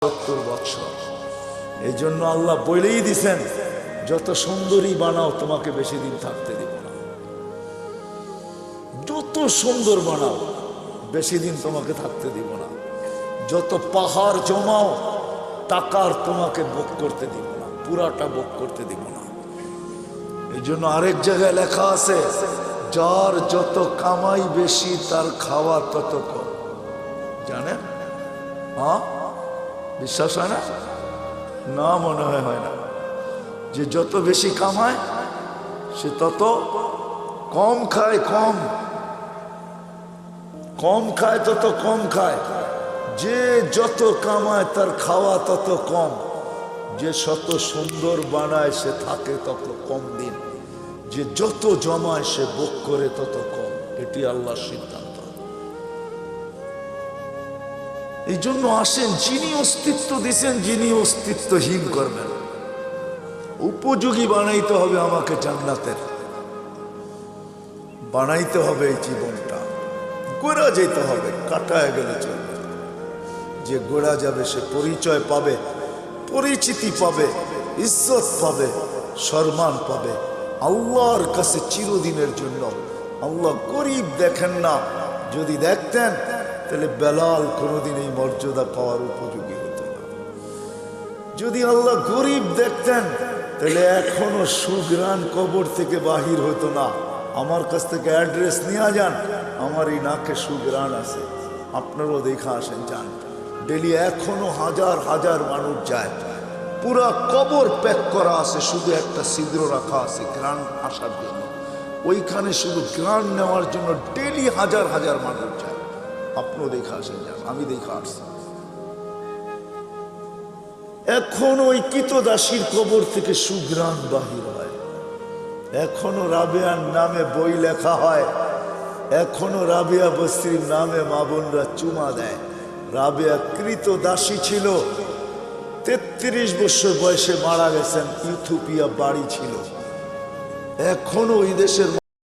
70 বছর। এই জন্য আল্লাহ বলেই দিছেন, যত সুন্দরী বানাও তোমাকে বেশি দিন থাকতে দিব না। যত সুন্দর বানাও বেশি দিন তোমাকে থাকতে দিব না। যত পাহাড় জমাও টাকার তোমাকে ভোগ করতে দিব না, পুরাটা ভোগ করতে দিব না। এই জন্য আরেক জায়গায় লেখা আছে, যার যত কামাই বেশি তার খাওয়া তত কম। জানেন? হ্যাঁ, বিশ্বাস হয় না? না, মনে হয় না। যে যত বেশি কামায় সে তত কম খায়, কম খায় তত কম খায়। যে যত কামায় তার খাওয়া তত কম। যে শত সুন্দর বানায় সে থাকে তত কম দিন। যে যত জমায় সে ভোগ করে তত কম। এটি আল্লাহর সিদ্ধান্ত। এই জন্য আসেন, যিনি অস্তিত্ব দিছেন, যিনি অস্তিত্বহীন করবেন, উপযোগী বানাইতে হবে আমাকে জান্নাতের। বানাইতে হবে এই জীবনটা, গোড়া যেতে হবে, কাটায় গেলে চলবে। যে গোড়া যাবে সে পরিচয় পাবে, পরিচিতি পাবে, ইজ্জত পাবে, সম্মান পাবে আল্লাহর কাছে চিরদিনের জন্য। আল্লাহ গরিব দেখেন না। যদি দেখতেন তাহলে বেলাল কোনোদিন এই মর্যাদা পাওয়ার উপযোগী হতো না। যদি আল্লাহ গরিব দেখতেন তাহলে এখনো সুগ্রাণ কবর থেকে বাহির হতো না। আমার কাছ থেকে অ্যাড্রেস নিয়ে যান, আমার এই নাকে সুগ্রাণ আছে, আপনারাও দেখা আসেন, যান। ডেলি এখনো হাজার হাজার মানুষ যায়, পুরা কবর প্যাক করা আছে, শুধু একটা ছিদ্র রাখা আছে গ্রাণ আসার জন্য। ওইখানে শুধু গ্রাণ নেওয়ার জন্য ডেলি হাজার হাজার মানুষ যায়। আপনিও দেখা আসেন, যান, আমি দেখা আসছি। এখন ওই কিতদাসীর কবর থেকে সুগ্রাণ বাহির হয়। এখনো রাবেয়ার নামে বই লেখা হয়, এখনো রাবেয়া বস্তির নামে মা বোনরা চুমা দেয়। রাবেয়া কৃতদাসী ছিল, 33 বছর বয়সে মারা গেছেন। ইথিওপিয়া বাড়ি ছিল। এখনো ওই দেশের